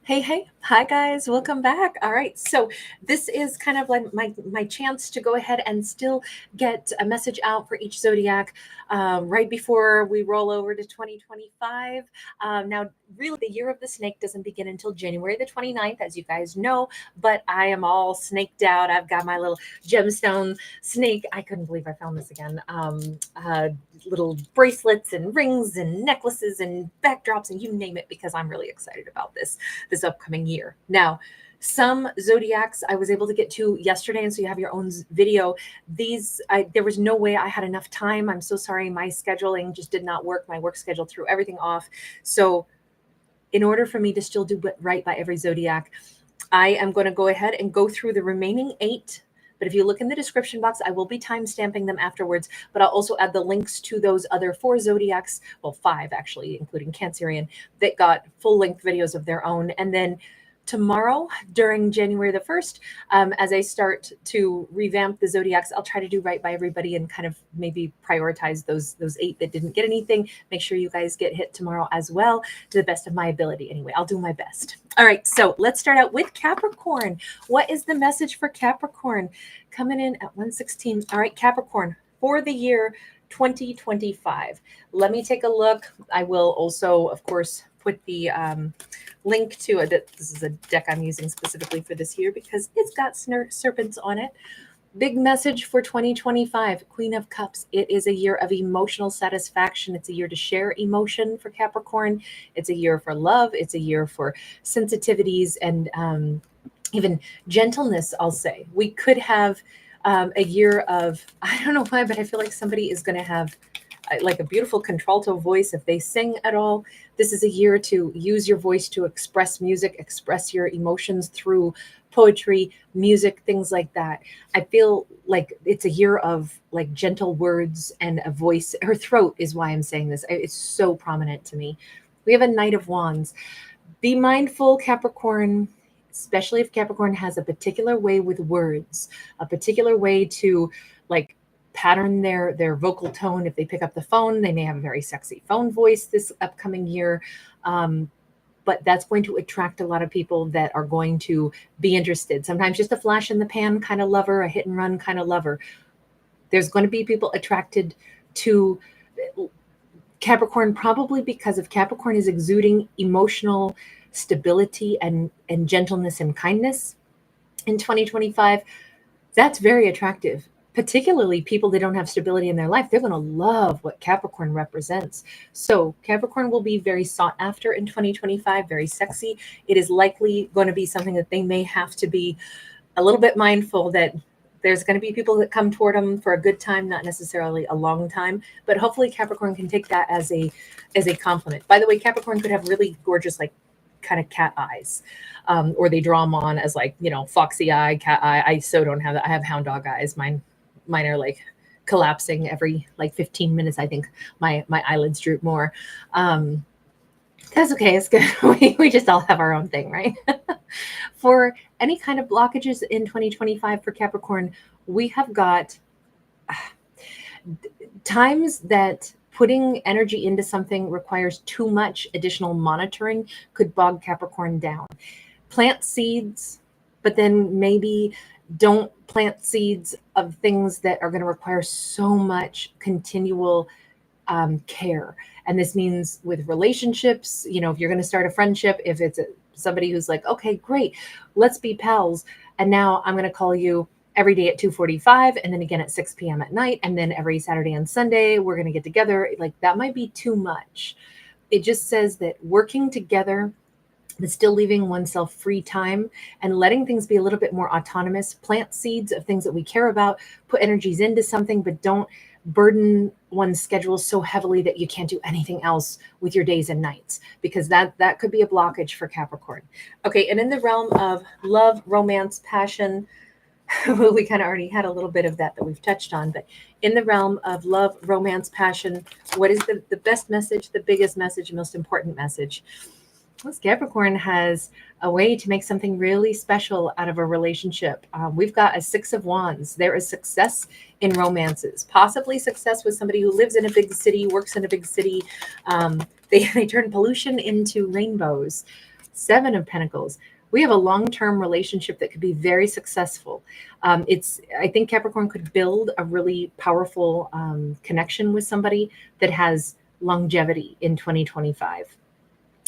Hey, hi guys, welcome back. All right, so this is kind of like my chance to go ahead and still get a message out for each zodiac right before we roll over to 2025. Now, really, the year of the snake doesn't begin until January the 29th, as you guys know, but I am all snaked out. I've got my little gemstone snake. I couldn't believe I found this again. Little bracelets and rings and necklaces and backdrops and you name it, because I'm really excited about this upcoming year. Now, some zodiacs I was able to get to yesterday, and so you have your own video. There was no way I had enough time. I'm so sorry. My scheduling just did not work. My work schedule threw everything off. So in order for me to still do right by every zodiac, I am going to go ahead and go through the remaining 8. But if you look in the description box, I will be time stamping them afterwards. But I'll also add the links to those other 4 zodiacs, well, 5 actually, including Cancerian, that got full length videos of their own. And then tomorrow, during January the 1st, as I start to revamp the zodiacs, I'll try to do right by everybody and kind of maybe prioritize those 8 that didn't get anything. Make sure you guys get hit tomorrow as well, to the best of my ability. Anyway, I'll do my best. All right, so let's start out with Capricorn. What is the message for Capricorn? Coming in at 116. All right, Capricorn, for the year 2025. Let me take a look. I will also, of course, put the link to it. This is a deck I'm using specifically for this year because it's got serpents on it. Big message for 2025, Queen of Cups. It is a year of emotional satisfaction. It's a year to share emotion for Capricorn. It's a year for love. It's a year for sensitivities and even gentleness, I'll say. We could have a year of, I don't know why, but I feel like somebody is going to have like a beautiful contralto voice if they sing at all. This is a year to use your voice to express music, express your emotions through poetry, music, things like that. I feel like it's a year of like gentle words and a voice. Her throat is why I'm saying this. It's so prominent to me. We have a Knight of Wands. Be mindful, Capricorn, especially if Capricorn has a particular way with words, a particular way to like pattern their vocal tone. If they pick up the phone, they may have a very sexy phone voice this upcoming year. But that's going to attract a lot of people that are going to be interested. Sometimes just a flash in the pan kind of lover, a hit and run kind of lover. There's going to be people attracted to Capricorn, probably because if Capricorn is exuding emotional stability and gentleness and kindness in 2025, that's very attractive. Particularly people that don't have stability in their life, they're going to love what Capricorn represents. So Capricorn will be very sought after in 2025, very sexy. It is likely going to be something that they may have to be a little bit mindful that there's going to be people that come toward them for a good time, not necessarily a long time, but hopefully Capricorn can take that as a compliment. By the way, Capricorn could have really gorgeous, like kind of cat eyes, or they draw them on as like, foxy eye, cat eye. I so don't have that. I have hound dog eyes. Mine are like collapsing every like 15 minutes. I think my eyelids droop more. That's okay. It's good. We just all have our own thing, right? For any kind of blockages in 2025 for Capricorn, we have got times that putting energy into something requires too much additional monitoring could bog Capricorn down. Plant seeds, but then maybe don't plant seeds of things that are going to require so much continual care. And this means with relationships, if you're going to start a friendship, if it's somebody who's like, okay, great, let's be pals. And now I'm going to call you every day at 2:45 and then again at 6 p.m. at night. And then every Saturday and Sunday, we're going to get together. Like that might be too much. It just says that working together, but still leaving oneself free time and letting things be a little bit more autonomous, plant seeds of things that we care about, put energies into something, but don't burden one's schedule so heavily that you can't do anything else with your days and nights, because that could be a blockage for Capricorn. Okay, and in the realm of love, romance, passion, we kind of already had a little bit of that we've touched on, but in the realm of love, romance, passion, what is the best message, the biggest message, most important message? This Capricorn has a way to make something really special out of a relationship. We've got a 6 of Wands. There is success in romances, possibly success with somebody who lives in a big city, works in a big city. They turn pollution into rainbows. Seven of Pentacles. We have a long-term relationship that could be very successful. I think Capricorn could build a really powerful connection with somebody that has longevity in 2025.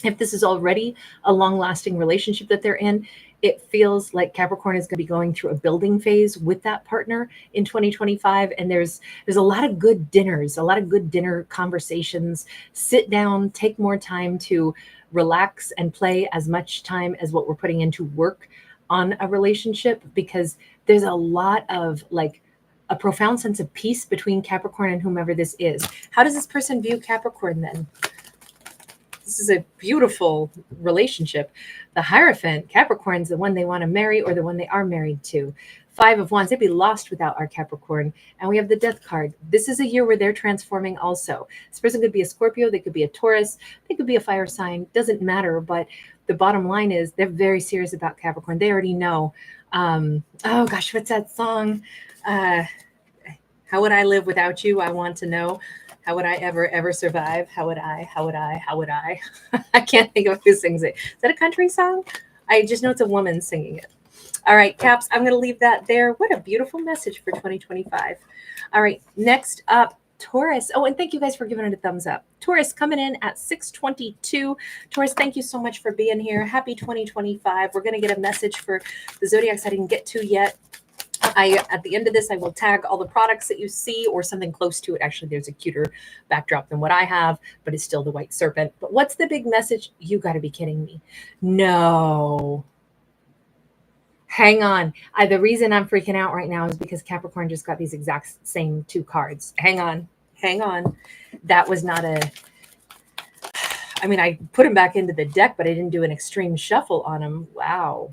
If this is already a long-lasting relationship that they're in, it feels like Capricorn is going to be going through a building phase with that partner in 2025. And there's a lot of good dinners, a lot of good dinner conversations. Sit down, take more time to relax and play as much time as what we're putting into work on a relationship, because there's a lot of like a profound sense of peace between Capricorn and whomever this is. How does this person view Capricorn then? This is a beautiful relationship. The Hierophant, Capricorn's the one they want to marry or the one they are married to. Five of Wands, they'd be lost without our Capricorn. And we have the Death card. This is a year where they're transforming also. This person could be a Scorpio, they could be a Taurus, they could be a fire sign, doesn't matter. But the bottom line is they're very serious about Capricorn. They already know. Oh gosh, what's that song? How would I live without you? I want to know. How would I ever survive? How would I? I can't think of who sings it. Is that a country song? I just know it's a woman singing it. All right, Caps, I'm going to leave that there. What a beautiful message for 2025. All right, next up, Taurus. Oh, and thank you guys for giving it a thumbs up. Taurus coming in at 622. Taurus, thank you so much for being here. Happy 2025. We're going to get a message for the Zodiacs I didn't get to yet. At the end of this, I will tag all the products that you see or something close to it. Actually, there's a cuter backdrop than what I have, but it's still the white serpent. But what's the big message? You got to be kidding me. No. Hang on. The reason I'm freaking out right now is because Capricorn just got these exact same two cards. Hang on. That was not I put them back into the deck, but I didn't do an extreme shuffle on them. Wow.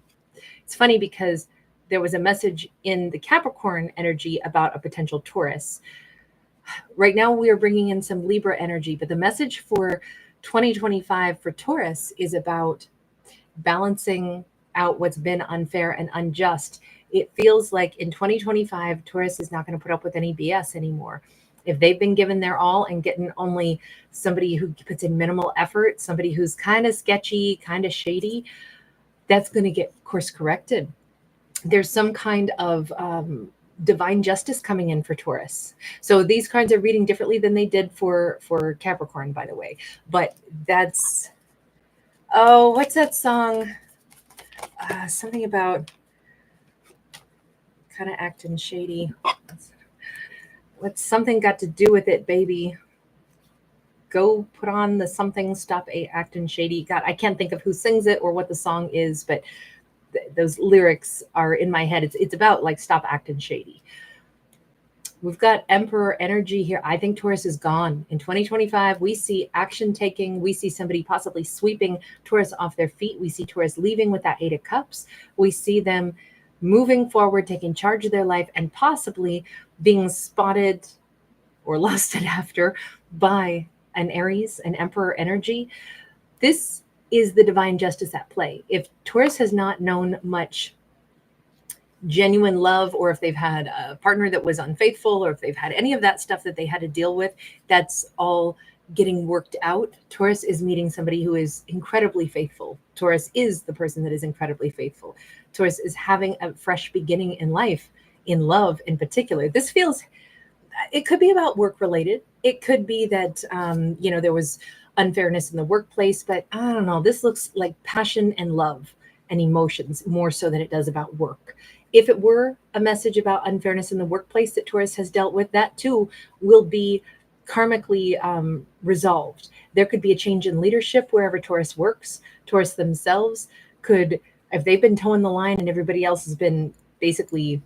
It's funny because there was a message in the Capricorn energy about a potential Taurus. Right now, we are bringing in some Libra energy, but the message for 2025 for Taurus is about balancing out what's been unfair and unjust. It feels like in 2025, Taurus is not going to put up with any BS anymore. If they've been given their all and getting only somebody who puts in minimal effort, somebody who's kind of sketchy, kind of shady, that's going to get course corrected. There's some kind of divine justice coming in for Taurus. So these cards are reading differently than they did for Capricorn, by the way. But that's, what's that song? Something about kind of acting shady. What's something got to do with it, baby? Go put on the something, stop acting shady. God, I can't think of who sings it or what the song is, but those lyrics are in my head. It's about like stop acting shady. We've got Emperor energy here. I think Taurus is gone. In 2025, we see action taking. We see somebody possibly sweeping Taurus off their feet. We see Taurus leaving with that 8 of Cups. We see them moving forward, taking charge of their life, and possibly being spotted or lusted after by an Aries, an Emperor energy. This is the divine justice at play. If Taurus has not known much genuine love, or if they've had a partner that was unfaithful, or if they've had any of that stuff that they had to deal with, that's all getting worked out. Taurus is meeting somebody who is incredibly faithful. Taurus is the person that is incredibly faithful. Taurus is having a fresh beginning in life, in love in particular. This feels, it could be about work related. It could be that, there was unfairness in the workplace, but I don't know. This looks like passion and love and emotions more so than it does about work. If it were a message about unfairness in the workplace that Taurus has dealt with, that too will be karmically resolved. There could be a change in leadership wherever Taurus works. Taurus themselves could, if they've been towing the line and everybody else has been basically,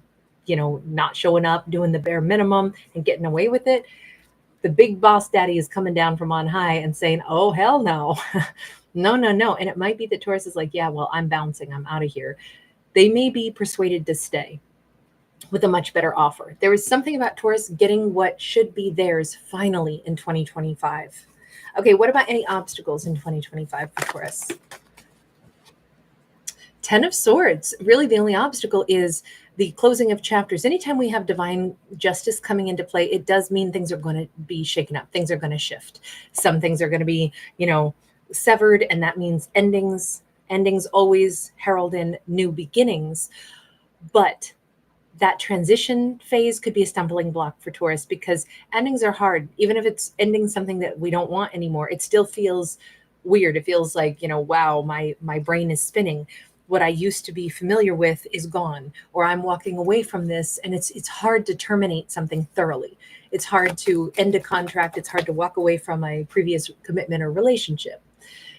not showing up, doing the bare minimum and getting away with it, the big boss daddy is coming down from on high and saying, oh, hell no. No. And it might be that Taurus is like, yeah, well, I'm bouncing. I'm out of here. They may be persuaded to stay with a much better offer. There is something about Taurus getting what should be theirs finally in 2025. Okay, what about any obstacles in 2025 for Taurus? 10 of Swords. Really, the only obstacle is the closing of chapters. Anytime we have divine justice coming into play, it does mean things are going to be shaken up. Things are going to shift. Some things are going to be, severed, and that means endings. Endings always herald in new beginnings, but that transition phase could be a stumbling block for Taurus because endings are hard. Even if it's ending something that we don't want anymore, it still feels weird. It feels like, wow, my brain is spinning. What I used to be familiar with is gone, or I'm walking away from this, and it's hard to terminate something thoroughly. It's hard to end a contract. It's hard to walk away from a previous commitment or relationship.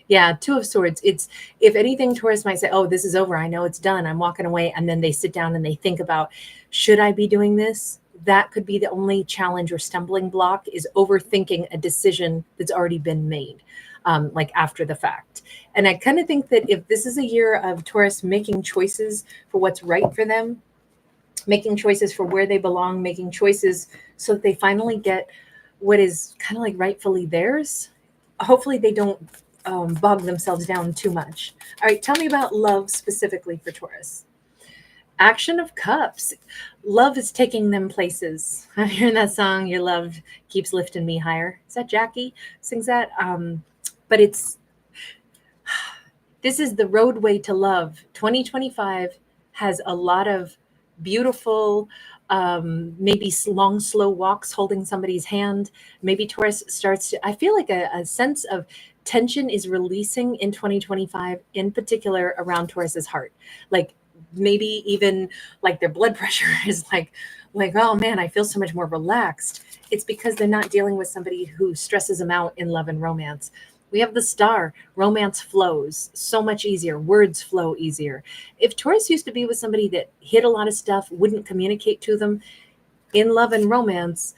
Yeah, Two of Swords. It's, if anything, Taurus might say, "Oh, this is over. I know it's done. I'm walking away." And then they sit down and they think about, should I be doing this? That could be the only challenge or stumbling block, is overthinking a decision that's already been made, like after the fact. And I kind of think that if this is a year of Taurus making choices for what's right for them, making choices for where they belong, making choices so that they finally get what is kind of like rightfully theirs, hopefully they don't bog themselves down too much. All right, tell me about love specifically for Taurus. Action of Cups. Love is taking them places. I'm hearing that song, "Your Love Keeps Lifting Me Higher." Is that Jackie sings that? But this is the roadway to love. 2025 has a lot of beautiful, maybe long, slow walks holding somebody's hand. Maybe Taurus starts to, I feel like a sense of tension is releasing in 2025, in particular around Taurus's heart. Like maybe even like their blood pressure is like, oh man, I feel so much more relaxed. It's because they're not dealing with somebody who stresses them out in love and romance. We have the Star. Romance flows so much easier. Words flow easier. If Taurus used to be with somebody that hid a lot of stuff, wouldn't communicate to them in love and romance,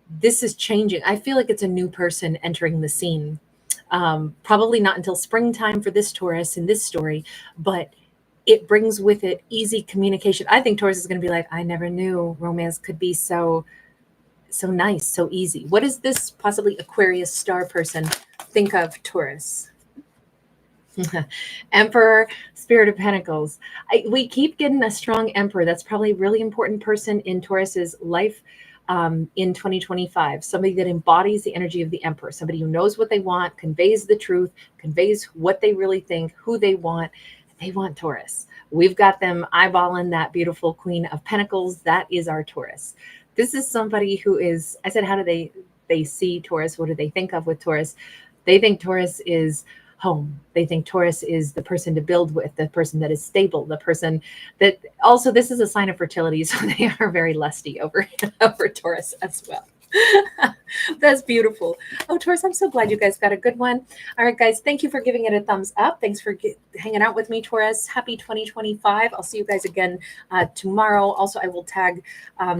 this is changing. I feel like it's a new person entering the scene. Probably not until springtime for this Taurus in this story, but it brings with it easy communication. I think Taurus is going to be like, I never knew romance could be so nice, so easy. What does this possibly Aquarius star person think of Taurus? Emperor, Spirit of Pentacles. We keep getting a strong Emperor. That's probably a really important person in Taurus's life in 2025. Somebody that embodies the energy of the Emperor. Somebody who knows what they want, conveys the truth, conveys what they really think, who they want. They want Taurus. We've got them eyeballing that beautiful Queen of Pentacles. That is our Taurus. This is somebody who is, I said, how do they see Taurus? What do they think of with Taurus? They think Taurus is home. They think Taurus is the person to build with, the person that is stable, the person that also, this is a sign of fertility. So they are very lusty over Taurus as well. That's beautiful. Oh, Taurus, I'm so glad you guys got a good one. All right, guys, thank you for giving it a thumbs up. Thanks for hanging out with me, Taurus. Happy 2025. I'll see you guys again tomorrow. Also, I will tag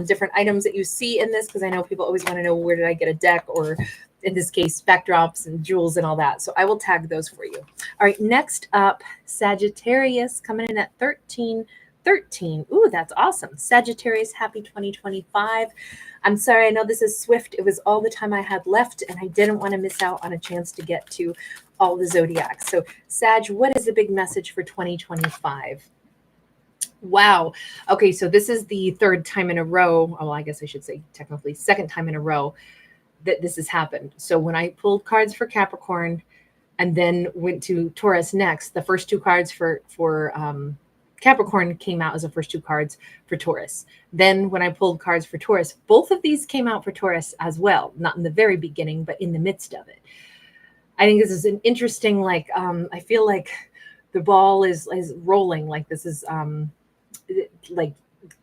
different items that you see in this, because I know people always want to know, where did I get a deck, or in this case, backdrops and jewels and all that. So I will tag those for you. All right, next up, Sagittarius coming in at 1313. Ooh, that's awesome. Sagittarius, happy 2025. I'm sorry, I know this is swift. It was all the time I had left, and I didn't want to miss out on a chance to get to all the zodiacs. So, Sag, what is the big message for 2025? Wow. Okay, so this is the third time in a row. Well, I guess I should say technically second time in a row that this has happened. So when I pulled cards for Capricorn and then went to Taurus next, the first two cards for Capricorn came out as the first two cards for Taurus. Then when I pulled cards for Taurus, both of these came out for Taurus as well, not in the very beginning, but in the midst of it. I think this is an interesting, I feel like the ball is rolling. Like this is like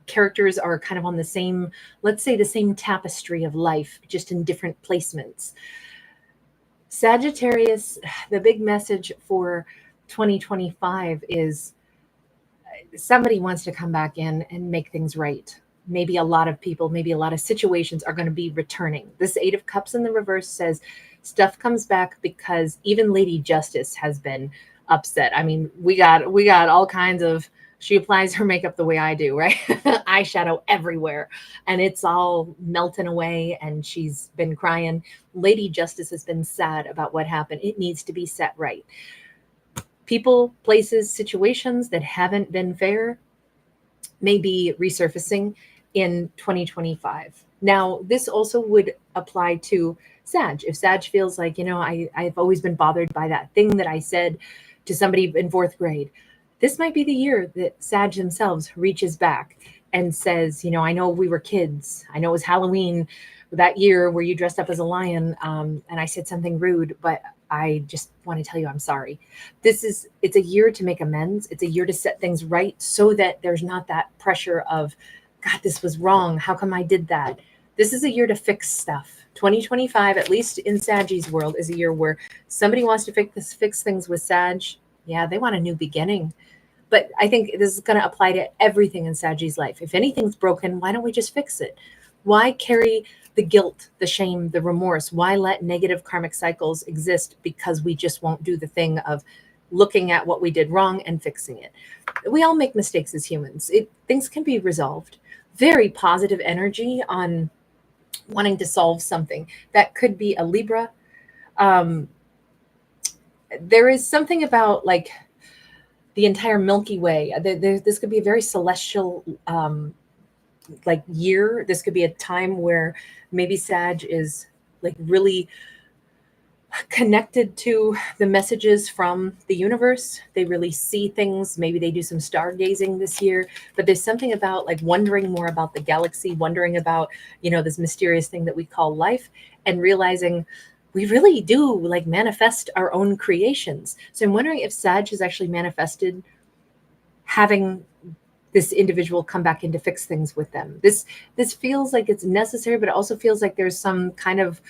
characters are kind of on the same, let's say the same tapestry of life, just in different placements. Sagittarius, the big message for 2025 is somebody wants to come back in and make things right. Maybe a lot of people, maybe a lot of situations are going to be returning. This Eight of Cups in the reverse says stuff comes back because even Lady Justice has been upset. I mean, we got all kinds of, she applies her makeup the way I do, right? Eyeshadow everywhere, and it's all melting away, and she's been crying. Lady Justice has been sad about what happened. It needs to be set right. People, places, situations that haven't been fair may be resurfacing in 2025. Now, this also would apply to Sag. If Sag feels like, I've always been bothered by that thing that I said to somebody in fourth grade. This might be the year that Sag themselves reaches back and says, I know we were kids. I know it was Halloween that year where you dressed up as a lion, and I said something rude, but I just want to tell you I'm sorry. It's a year to make amends. It's a year to set things right so that there's not that pressure of, God, this was wrong. How come I did that? This is a year to fix stuff. 2025, at least in Sag's world, is a year where somebody wants to fix things with Sag. Yeah, they want a new beginning. But I think this is going to apply to everything in Sag's life. If anything's broken, why don't we just fix it? Why carry the guilt, the shame, the remorse? Why let negative karmic cycles exist because we just won't do the thing of looking at what we did wrong and fixing it? We all make mistakes as humans. Things can be resolved. Very positive energy on wanting to solve something. That could be a Libra. There is something about like the entire Milky Way. This could be a very celestial like year. This could be a time where maybe Sag is like really connected to the messages from the universe. They really see things. Maybe they do some stargazing this year, but there's something about like wondering more about the galaxy, wondering about, this mysterious thing that we call life, and realizing we really do like manifest our own creations. So I'm wondering if Sag has actually manifested having this individual come back in to fix things with them. This feels like it's necessary, but it also feels like there's some kind of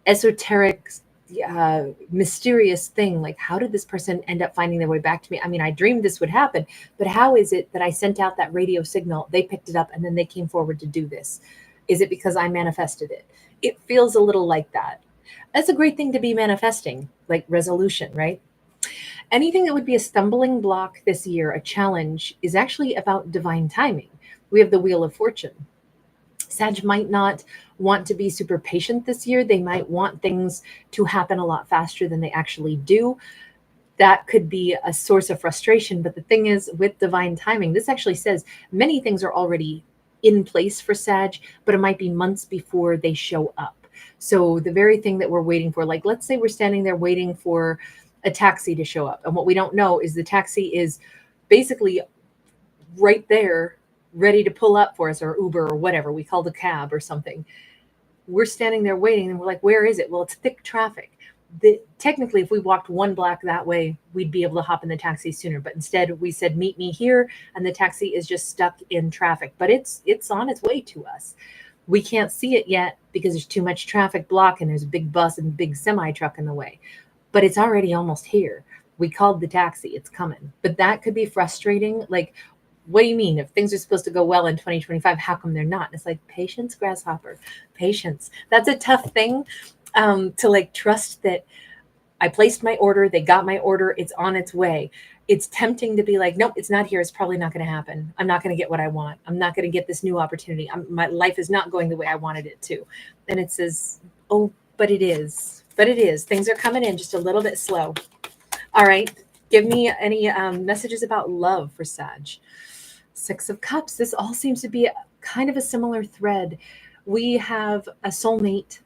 esoteric, mysterious thing. Like, how did this person end up finding their way back to me? I mean, I dreamed this would happen, but how is it that I sent out that radio signal, they picked it up, and then they came forward to do this? Is it because I manifested it? It feels a little like that. That's a great thing to be manifesting, like resolution, right? Anything that would be a stumbling block this year, a challenge, is actually about divine timing. We have the Wheel of Fortune. Sag might not want to be super patient this year. They might want things to happen a lot faster than they actually do. That could be a source of frustration. But the thing is, with divine timing, this actually says many things are already in place for Sag, but it might be months before they show up. So the very thing that we're waiting for, like, let's say we're standing there waiting for a taxi to show up. And what we don't know is the taxi is basically right there, ready to pull up for us, or Uber or whatever. We called a cab or something. We're standing there waiting and we're like, where is it? Well, it's thick traffic. Technically, if we walked one block that way, we'd be able to hop in the taxi sooner. But instead we said, meet me here. And the taxi is just stuck in traffic, but it's on its way to us. We can't see it yet because there's too much traffic blocking. There's a big bus and big semi truck in the way, but it's already almost here. We called the taxi, it's coming. But that could be frustrating. Like, what do you mean? If things are supposed to go well in 2025, how come they're not? And it's like, patience, grasshopper, patience. That's a tough thing to like trust that I placed my order, they got my order, it's on its way. It's tempting to be like, nope, it's not here. It's probably not going to happen. I'm not going to get what I want. I'm not going to get this new opportunity. My life is not going the way I wanted it to. And it says, oh, but it is. But it is. Things are coming in just a little bit slow. All right. Give me any messages about love for Sag. Six of Cups. This all seems to be kind of a similar thread. We have a soulmate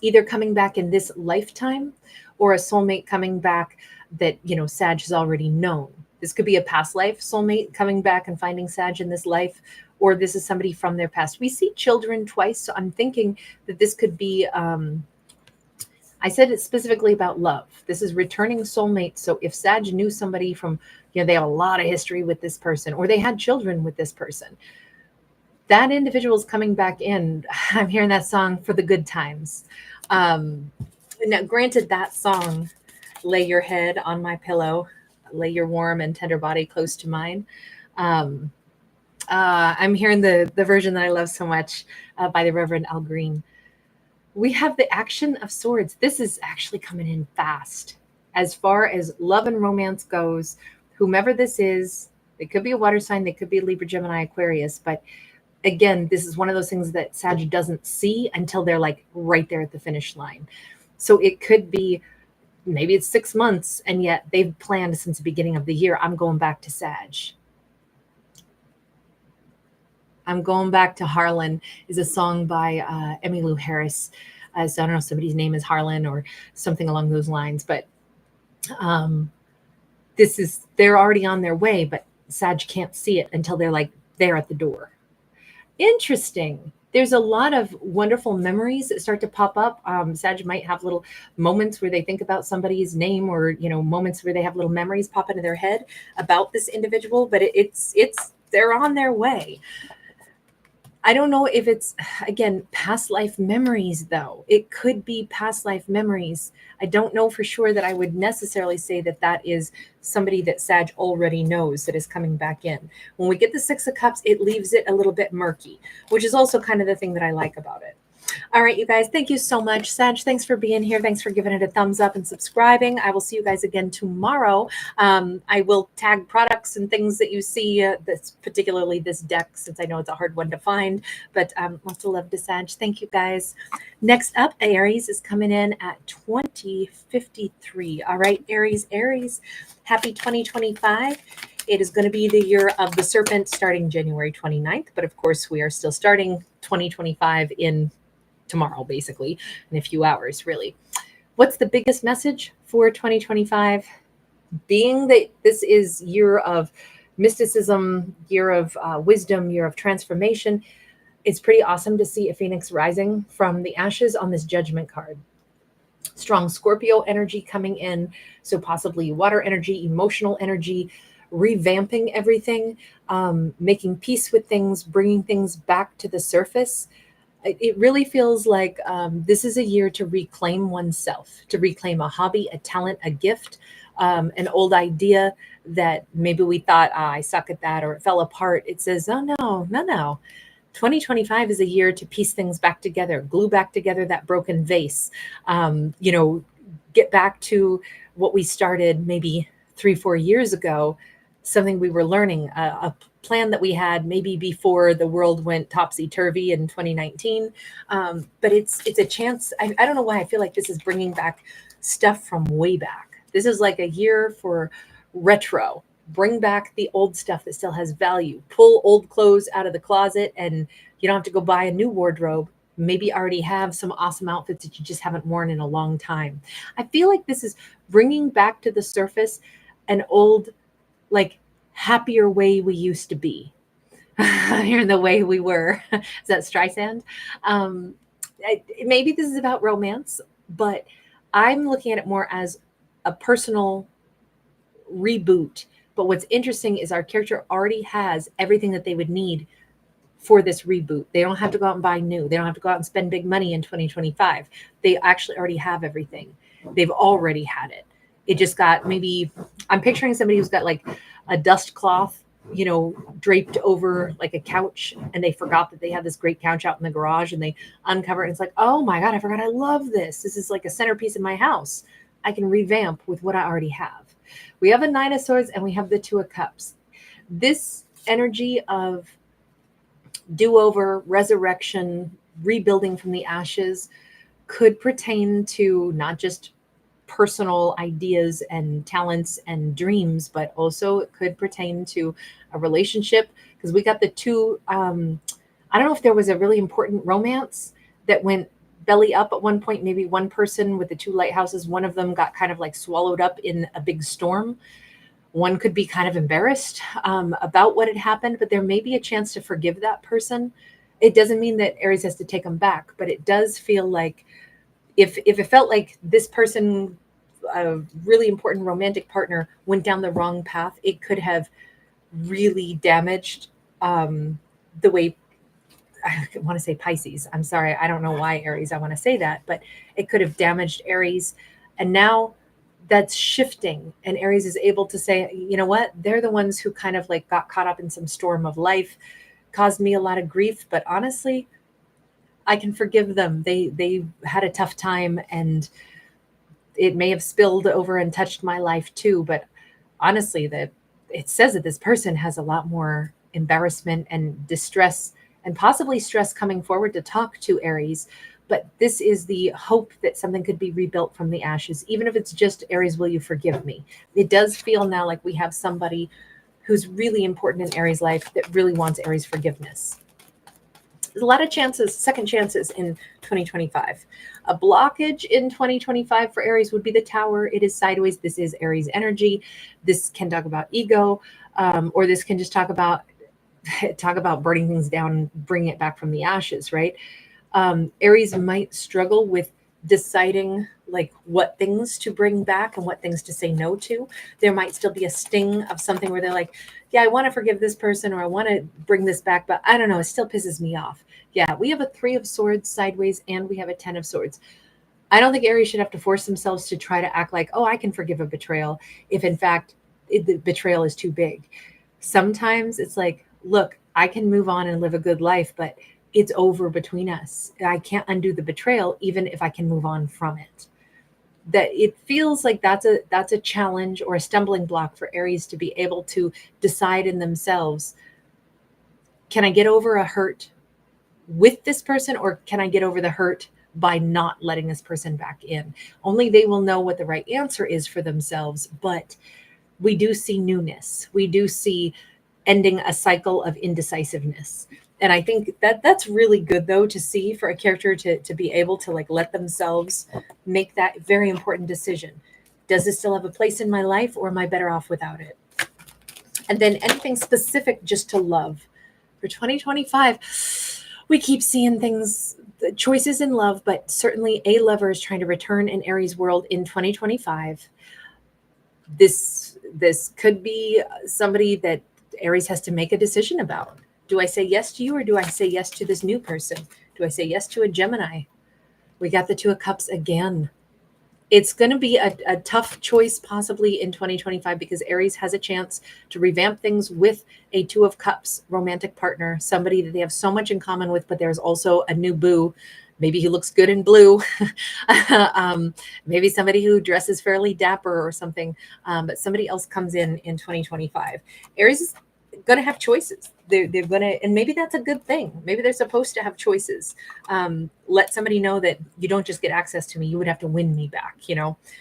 either coming back in this lifetime or a soulmate coming back that, Sag has already known. This could be a past life soulmate coming back and finding Sag in this life, or this is somebody from their past. We see children twice, so I'm thinking that this could be, I said it specifically about love. This is returning soulmate. So if Sag knew somebody from, they have a lot of history with this person, or they had children with this person, that individual is coming back in. I'm hearing that song for the good times. Now, granted, that song, Lay Your Head on My Pillow, lay your warm and tender body close to mine. I'm hearing the version that I love so much by the Reverend Al Green. We have the Action of Swords. This is actually coming in fast. As far as love and romance goes, whomever this is, it could be a water sign, they could be a Libra, Gemini, Aquarius, but again, this is one of those things that Sag doesn't see until they're like right there at the finish line. So it could be, maybe it's 6 months, and yet they've planned since the beginning of the year, I'm going back to Sag. I'm Going Back to Harlan is a song by Emmylou Harris. So I don't know if somebody's name is Harlan or something along those lines, but Um, they're already on their way, but Sag can't see it until they're like there at the door. Interesting. There's a lot of wonderful memories that start to pop up. Sag might have little moments where they think about somebody's name, or moments where they have little memories pop into their head about this individual. But it's they're on their way. I don't know if it's, again, past life memories, though. It could be past life memories. I don't know for sure that I would necessarily say that that is somebody that Sag already knows that is coming back in. When we get the Six of Cups, it leaves it a little bit murky, which is also kind of the thing that I like about it. All right, you guys, thank you so much. Sag, thanks for being here. Thanks for giving it a thumbs up and subscribing. I will see you guys again tomorrow. I will tag products and things that you see, that's particularly this deck, since I know it's a hard one to find, but lots of love to Sag. Thank you, guys. Next up, Aries is coming in at 2053. All right, Aries, happy 2025. It is going to be the year of the serpent starting January 29th. But of course, we are still starting 2025 in tomorrow, basically, in a few hours, really. What's the biggest message for 2025? Being that this is year of mysticism, year of wisdom, year of transformation, it's pretty awesome to see a phoenix rising from the ashes on this judgment card. Strong Scorpio energy coming in, so possibly water energy, emotional energy, revamping everything, making peace with things, bringing things back to the surface. It really feels like this is a year to reclaim oneself, to reclaim a hobby, a talent, a gift, an old idea that maybe we thought, I suck at that, or it fell apart. It says, oh, no. 2025 is a year to piece things back together, glue back together that broken vase, get back to what we started maybe 3-4 years ago, something we were learning, a plan that we had maybe before the world went topsy-turvy in 2019. But it's a chance. I don't know why I feel like this is bringing back stuff from way back. This is like a year for retro. Bring back the old stuff that still has value. Pull old clothes out of the closet, and you don't have to go buy a new wardrobe. Maybe already have some awesome outfits that you just haven't worn in a long time. I feel like this is bringing back to the surface an old, like, happier way we used to be. Here, the way we were. Is that Streisand? Maybe this is about romance, but I'm looking at it more as a personal reboot. But what's interesting is our character already has everything that they would need for this reboot. They don't have to go out and buy new. They don't have to go out and spend big money in 2025. They actually already have everything. They've already had it. It just got, maybe I'm picturing somebody who's got like a dust cloth, draped over like a couch, and they forgot that they had this great couch out in the garage, and they uncover it, and it's like, oh my God, I forgot I love this. This is like a centerpiece in my house. I can revamp with what I already have. We have a Nine of Swords and we have the Two of Cups. This energy of do-over, resurrection, rebuilding from the ashes could pertain to not just personal ideas and talents and dreams, but also it could pertain to a relationship, because we got the two. I don't know if there was a really important romance that went belly up at one point. Maybe one person with the two lighthouses, one of them got kind of like swallowed up in a big storm. One could be kind of embarrassed about what had happened, but there may be a chance to forgive that person. It doesn't mean that Aries has to take them back, but it does feel like if it felt like this person, a really important romantic partner, went down the wrong path, it could have really damaged the way, I want to say Pisces. I'm sorry. I don't know why Aries I want to say that, but it could have damaged Aries. And now that's shifting, and Aries is able to say, you know what? They're the ones who kind of like got caught up in some storm of life, caused me a lot of grief, but honestly, I can forgive them. They had a tough time, and it may have spilled over and touched my life too. But honestly, it says that this person has a lot more embarrassment and distress and possibly stress coming forward to talk to Aries. But this is the hope that something could be rebuilt from the ashes, even if it's just, Aries, will you forgive me? It does feel now like we have somebody who's really important in Aries' life that really wants Aries' forgiveness. There's a lot of chances, second chances in 2025. A blockage in 2025 for Aries would be the Tower. It is sideways. This is Aries energy. This can talk about ego, or this can just talk about burning things down and bringing it back from the ashes, right? Aries might struggle with deciding like what things to bring back and what things to say no to. There might still be a sting of something where they're like, yeah, I want to forgive this person or I want to bring this back, but I don't know, it still pisses me off. Yeah, we have a 3 of Swords sideways and we have a 10 of Swords. I don't think Aries should have to force themselves to try to act like, oh, I can forgive a betrayal if in fact the betrayal is too big. Sometimes it's like, look, I can move on and live a good life, but it's over between us. I can't undo the betrayal, even if I can move on from it. That it feels like that's a challenge or a stumbling block for Aries to be able to decide in themselves, can I get over a hurt with this person or can I get over the hurt by not letting this person back in? Only they will know what the right answer is for themselves. But we do see newness. We do see ending a cycle of indecisiveness. And I think that that's really good though to see for a character to be able to like let themselves make that very important decision. Does this still have a place in my life or am I better off without it? And then anything specific just to love. For 2025, we keep seeing things, choices in love, but certainly a lover is trying to return in Aries world in 2025. This could be somebody that Aries has to make a decision about. Do I say yes to you or do I say yes to this new person? Do I say yes to a Gemini? We got the 2 of Cups again. It's going to be a tough choice possibly in 2025 because Aries has a chance to revamp things with a 2 of Cups romantic partner, somebody that they have so much in common with, but there's also a new boo. Maybe he looks good in blue. Maybe somebody who dresses fairly dapper or something, but somebody else comes in 2025. Aries is going to have choices. They're going to, and maybe that's a good thing. Maybe they're supposed to have choices. Let somebody know that you don't just get access to me. You would have to win me back,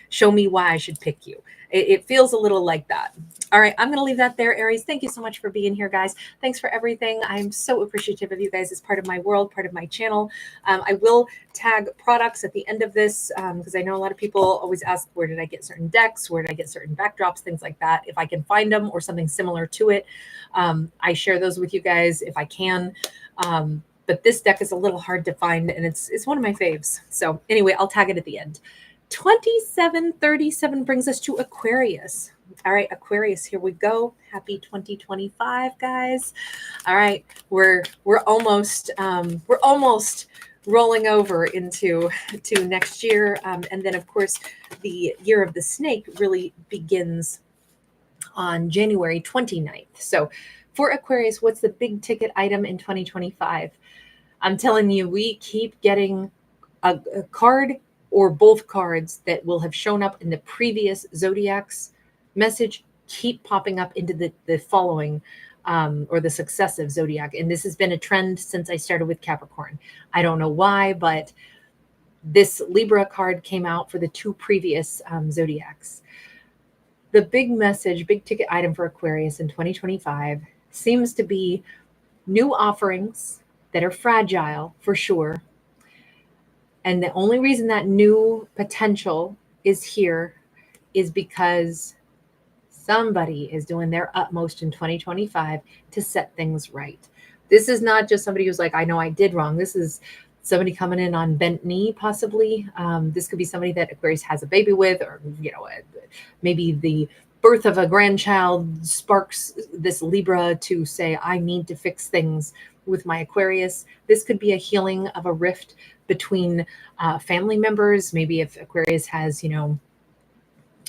show me why I should pick you. It feels a little like that. All right, I'm going to leave that there, Aries. Thank you so much for being here, guys. Thanks for everything. I'm so appreciative of you guys as part of my world, part of my channel. I will tag products at the end of this because I know a lot of people always ask, where did I get certain decks? Where did I get certain backdrops? Things like that. If I can find them or something similar to it, I share those with you guys if I can. But this deck is a little hard to find and it's one of my faves. So anyway, I'll tag it at the end. 2737 brings us to Aquarius. All right, Aquarius, here we go. Happy 2025, guys. All right, we're almost rolling over into next year, and then of course the year of the snake really begins on January 29th. So for Aquarius, what's the big ticket item in 2025? I'm telling you, we keep getting a card or both cards that will have shown up in the previous Zodiacs message keep popping up into the following or the successive Zodiac. And this has been a trend since I started with Capricorn. I don't know why, but this Libra card came out for the 2 previous Zodiacs. The big message, big ticket item for Aquarius in 2025 seems to be new offerings that are fragile for sure. And the only reason that new potential is here is because somebody is doing their utmost in 2025 to set things right. This is not just somebody who's like, I know I did wrong. This is somebody coming in on bent knee, possibly. This could be somebody that Aquarius has a baby with, or, maybe the birth of a grandchild sparks this Libra to say, I need to fix things with my Aquarius. This could be a healing of a rift between family members. Maybe if Aquarius has,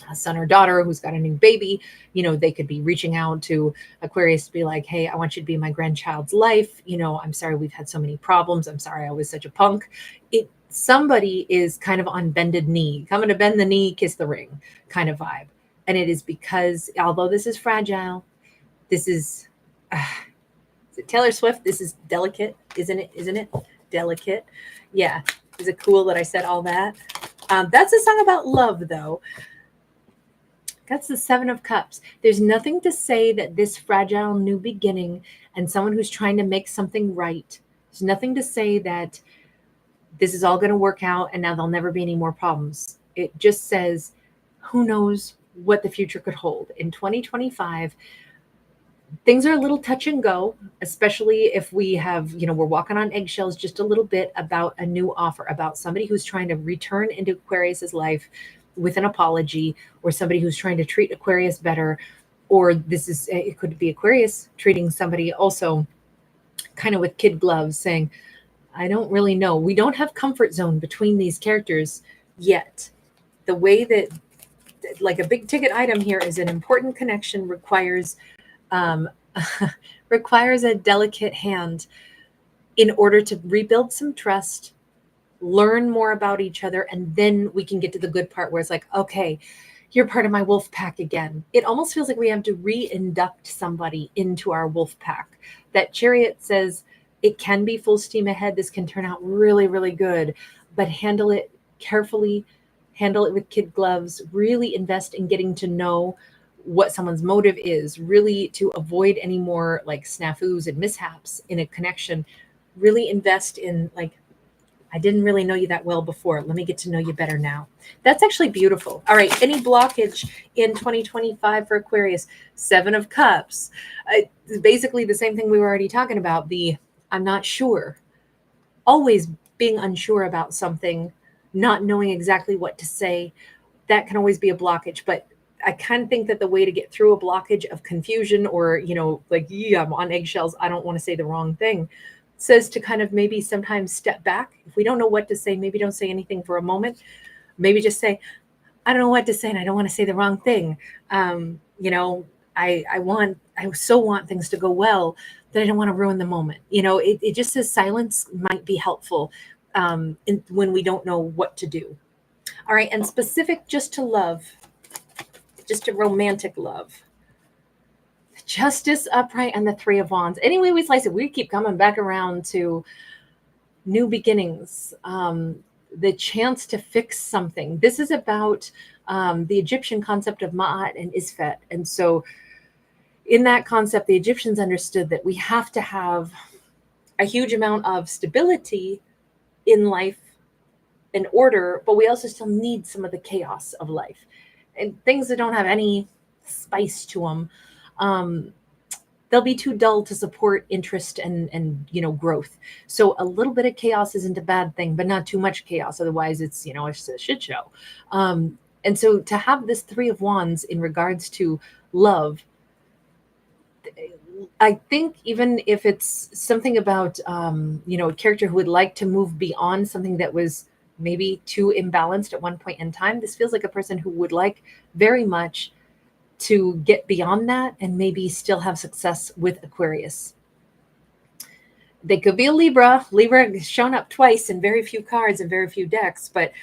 a son or daughter who's got a new baby, they could be reaching out to Aquarius to be like, hey, I want you to be my grandchild's life. I'm sorry we've had so many problems. I'm sorry I was such a punk. Somebody is kind of on bended knee, coming to bend the knee, kiss the ring kind of vibe. And it is because, although this is fragile, this is it Taylor Swift? This is delicate, isn't it? Isn't it delicate? Yeah. Is it cool that I said all that? That's a song about love, though. That's the 7 of Cups. There's nothing to say that this fragile new beginning and someone who's trying to make something right There's nothing to say that this is all going to work out and now there'll never be any more problems. It just says, who knows what the future could hold. In 2025, things are a little touch and go, especially if we have, we're walking on eggshells just a little bit about a new offer, about somebody who's trying to return into Aquarius's life with an apology, or somebody who's trying to treat Aquarius better, or it could be Aquarius treating somebody also kind of with kid gloves, saying, I don't really know. We don't have comfort zone between these characters yet. The way that, like, a big ticket item here is an important connection requires requires a delicate hand in order to rebuild some trust, learn more about each other, and then we can get to the good part where it's like, okay, you're part of my wolf pack again. It almost feels like we have to re-induct somebody into our wolf pack. That Chariot says it can be full steam ahead. This can turn out really, really good, but handle it carefully, handle it with kid gloves, really invest in getting to know what someone's motive is, really to avoid any more like snafus and mishaps in a connection. Really invest in, like, I didn't really know you that well before. Let me get to know you better now. That's actually beautiful. All right. Any blockage in 2025 for Aquarius? 7 of Cups. Basically the same thing we were already talking about. I'm not sure. Always being unsure about something, not knowing exactly what to say. That can always be a blockage. But I kind of think that the way to get through a blockage of confusion, or, I'm on eggshells, I don't want to say the wrong thing, says to kind of maybe sometimes step back. If we don't know what to say, maybe don't say anything for a moment. Maybe just say, I don't know what to say and I don't want to say the wrong thing. I so want things to go well that I don't want to ruin the moment. It just says silence might be helpful when we don't know what to do. All right. And specific just to love, just to romantic love. Justice upright and the 3 of Wands. Anyway we slice it, we keep coming back around to new beginnings, the chance to fix something. This is about the Egyptian concept of Ma'at and Isfet. And so in that concept, the Egyptians understood that we have to have a huge amount of stability in life and order, but we also still need some of the chaos of life and things that don't have any spice to them. They'll be too dull to support interest and growth. So a little bit of chaos isn't a bad thing, but not too much chaos. Otherwise it's a shit show. And so to have this 3 of Wands in regards to love, I think even if it's something about, a character who would like to move beyond something that was maybe too imbalanced at one point in time, this feels like a person who would like very much to get beyond that and maybe still have success with Aquarius. They could be a Libra. Libra has shown up twice in very few cards and very few decks, but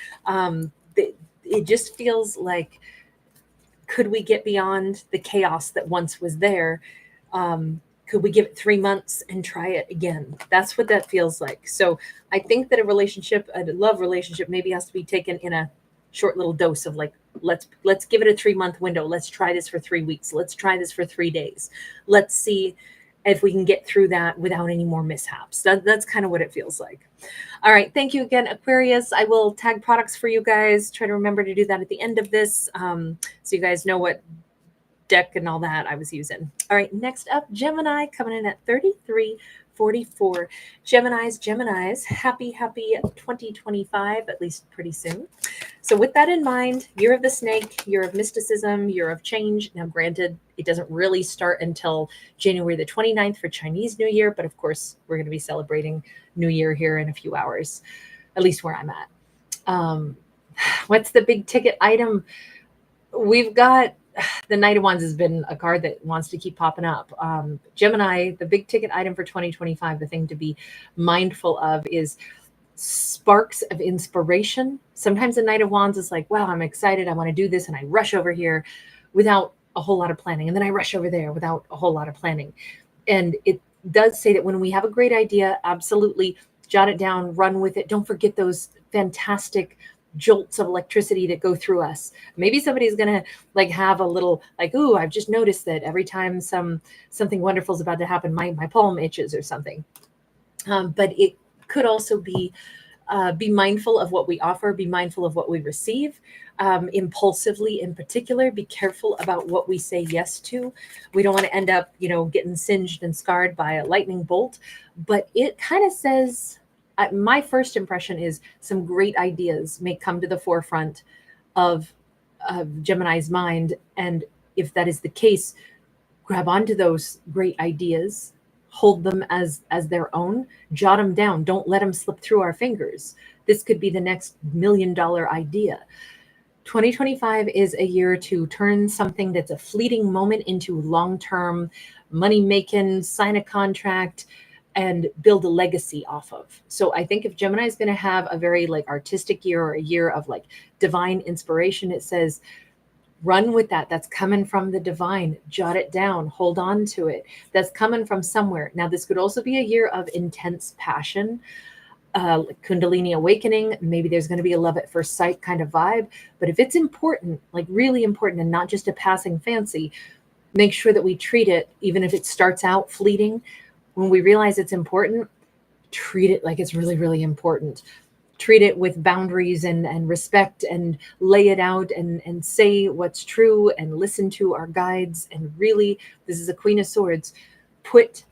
it just feels like, could we get beyond the chaos that once was there? Could we give it 3 months and try it again? That's what that feels like. So I think that a love relationship maybe has to be taken in a short little dose of, like, let's give it a 3-month window. Let's try this for 3 weeks. Let's try this for 3 days. Let's see if we can get through that without any more mishaps. That's kind of what it feels like. All right. Thank you again, Aquarius. I will tag products for you guys. Try to remember to do that at the end of this, so you guys know what deck and all that I was using. All right. Next up, Gemini, coming in at 3344. Geminis, happy 2025, at least pretty soon. So with that in mind, year of the snake, year of mysticism, year of change. Now, granted, it doesn't really start until January the 29th for Chinese New Year, but of course, we're going to be celebrating New Year here in a few hours, at least where I'm at. What's the big ticket item? We've got the Knight of Wands has been a card that wants to keep popping up. Gemini, the big ticket item for 2025, the thing to be mindful of is sparks of inspiration. Sometimes the Knight of Wands is like, wow, I'm excited, I want to do this, and I rush over here without a whole lot of planning, and then I rush over there without a whole lot of planning. And it does say that when we have a great idea, absolutely jot it down, run with it. Don't forget those fantastic jolts of electricity that go through us. Maybe somebody's gonna have a little ooh, I've just noticed that every time something wonderful is about to happen, my palm itches or something. But it could also be mindful of what we offer, be mindful of what we receive, impulsively in particular. Be careful about what we say yes to. We don't want to end up, getting singed and scarred by a lightning bolt. But it kind of says, my first impression is some great ideas may come to the forefront of Gemini's mind. And if that is the case, grab onto those great ideas, hold them as their own, jot them down, don't let them slip through our fingers. This could be the next $1 million idea. 2025 is a year to turn something that's a fleeting moment into long-term money making, sign a contract, and build a legacy off of. So I think if Gemini is going to have a very artistic year, or a year of divine inspiration, it says run with that. That's coming from the divine. Jot it down, hold on to it. That's coming from somewhere. Now, this could also be a year of intense passion, Kundalini awakening. Maybe there's going to be a love at first sight kind of vibe. But if it's important, really important, and not just a passing fancy, make sure that we treat it, even if it starts out fleeting. When we realize it's important, treat it like it's really, really important. Treat it with boundaries and respect, and lay it out, and say what's true, and listen to our guides. And really, this is a Queen of Swords. Put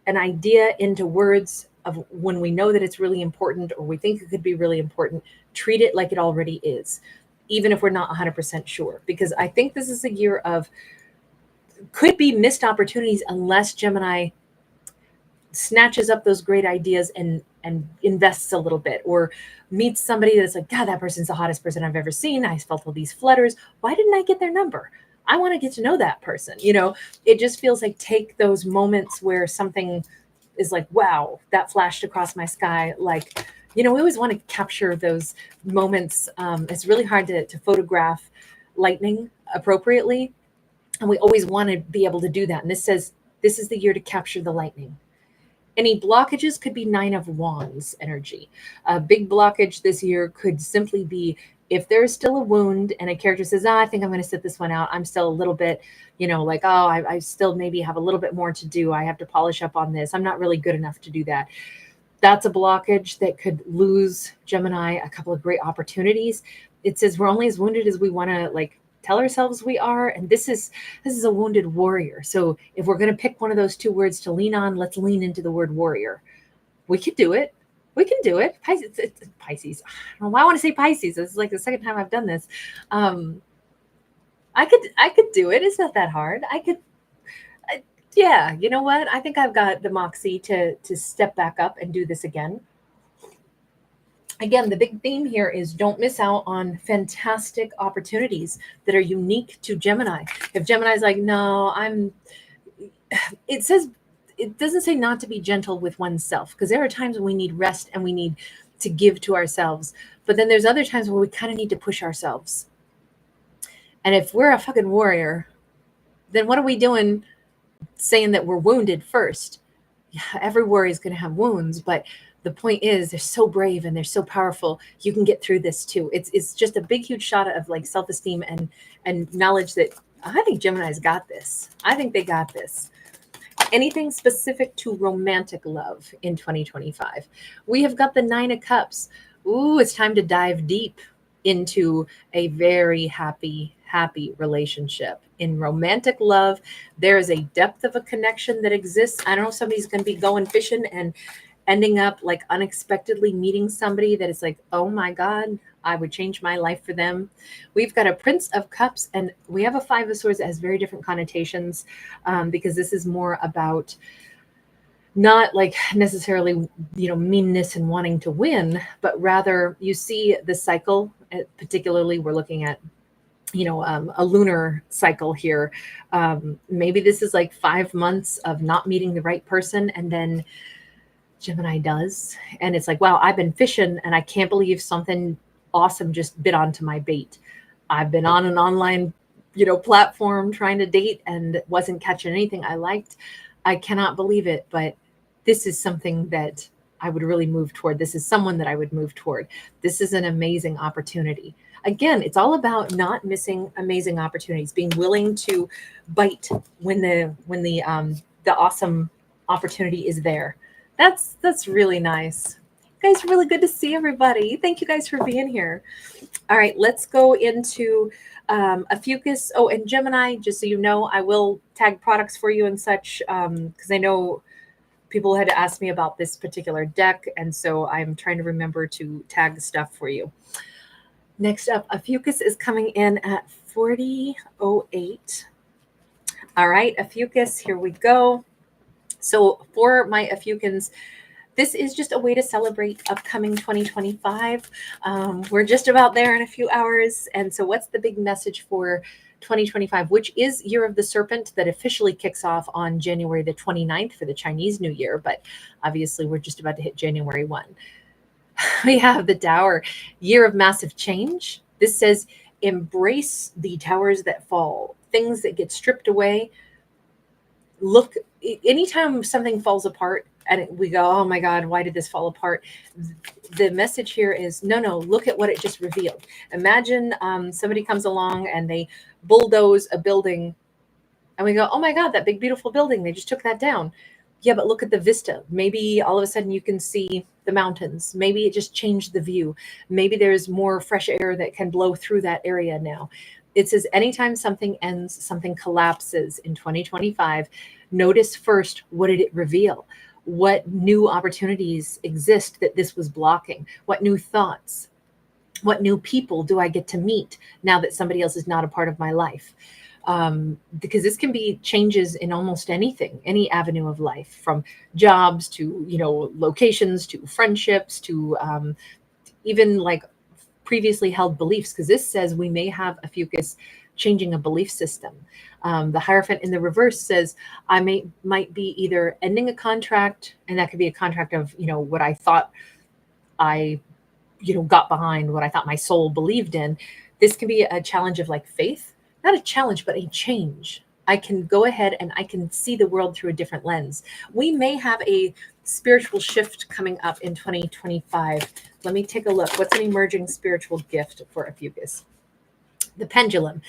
an idea into words of when we know that it's really important, or we think it could be really important. Treat it like it already is, even if we're not 100% sure. Because I think this is a year of, could be missed opportunities unless Gemini snatches up those great ideas and invests a little bit, or meets somebody that's like, God, that person's the hottest person I've ever seen. I felt all these flutters. Why didn't I get their number? I want to get to know that person. It just feels like, take those moments where something is like, wow, that flashed across my sky. We always want to capture those moments. It's really hard to photograph lightning appropriately. And we always want to be able to do that. And this says, this is the year to capture the lightning. Any blockages could be Nine of Wands energy. A big blockage this year could simply be, if there's still a wound and a character says, I think I'm going to sit this one out. I'm still a little bit, I still maybe have a little bit more to do. I have to polish up on this. I'm not really good enough to do that. That's a blockage that could lose Gemini a couple of great opportunities. It says we're only as wounded as we want to tell ourselves we are. And this is a wounded warrior. So if we're going to pick one of those two words to lean on, let's lean into the word warrior. We could do it. We can do it. Pisces. It's Pisces. I don't know why I want to say Pisces. This is the second time I've done this. I could do it. It's not that hard. Yeah. You know what? I think I've got the moxie to step back up and do this again. Again, the big theme here is don't miss out on fantastic opportunities that are unique to Gemini. If Gemini's like, no, it doesn't say not to be gentle with oneself, because there are times when we need rest and we need to give to ourselves. But then there's other times where we kind of need to push ourselves. And if we're a fucking warrior, then what are we doing saying that we're wounded first? Yeah, every warrior is going to have wounds, but the point is, they're so brave and they're so powerful. You can get through this too. It's just a big, huge shot of self-esteem and knowledge that I think Gemini's got this. I think they got this. Anything specific to romantic love in 2025? We have got the Nine of Cups. Ooh, it's time to dive deep into a very happy relationship. In romantic love, there is a depth of a connection that exists. I don't know, somebody's going to be going fishing and ending up unexpectedly meeting somebody that is oh my God, I would change my life for them. We've got a Prince of Cups, and we have a Five of Swords that has very different connotations, because this is more about not necessarily, meanness and wanting to win, but rather you see the cycle. Particularly, we're looking at, a lunar cycle here. Maybe this is 5 months of not meeting the right person, and then Gemini does. And it's wow, I've been fishing and I can't believe something awesome just bit onto my bait. I've been on an online, platform trying to date and wasn't catching anything I liked. I cannot believe it, but this is something that I would really move toward. This is someone that I would move toward. This is an amazing opportunity. Again, it's all about not missing amazing opportunities, being willing to bite when the awesome opportunity is there. That's really nice. Guys, really good to see everybody. Thank you guys for being here. All right, let's go into Ophiuchus. Oh, and Gemini, just so you know, I will tag products for you and such because I know people had asked me about this particular deck, and so I'm trying to remember to tag stuff for you. Next up, Ophiuchus is coming in at 4008. All right, Ophiuchus, here we go. So for my Ophiuchans, this is just a way to celebrate upcoming 2025. We're just about there in a few hours. And so what's the big message for 2025, which is Year of the Serpent, that officially kicks off on January the 29th for the Chinese New Year. But obviously we're just about to hit January 1. We have the Tower, Year of Massive Change. This says, embrace the towers that fall, things that get stripped away. Look, anytime something falls apart and we go, oh my God, why did this fall apart? The message here is, no, look at what it just revealed. Imagine somebody comes along and they bulldoze a building and we go, oh my God, that big, beautiful building, they just took that down. Yeah, but look at the vista. Maybe all of a sudden you can see the mountains. Maybe it just changed the view. Maybe there's more fresh air that can blow through that area now. It says anytime something ends, something collapses in 2025, notice first, what did it reveal? What new opportunities exist that this was blocking? What new thoughts? What new people do I get to meet now that somebody else is not a part of my life? Because this can be changes in almost anything, any avenue of life, from jobs to, locations, to friendships, to even like previously held beliefs, because this says we may have Ophiuchus changing a belief system. The Hierophant in the reverse says I might be either ending a contract, and that could be a contract of, what I thought I, got behind, what I thought my soul believed in. This can be a challenge of like faith, not a challenge, but a change. I can go ahead and I can see the world through a different lens. We may have a spiritual shift coming up in 2025. Let me take a look. What's an emerging spiritual gift for Ophiuchus? The pendulum,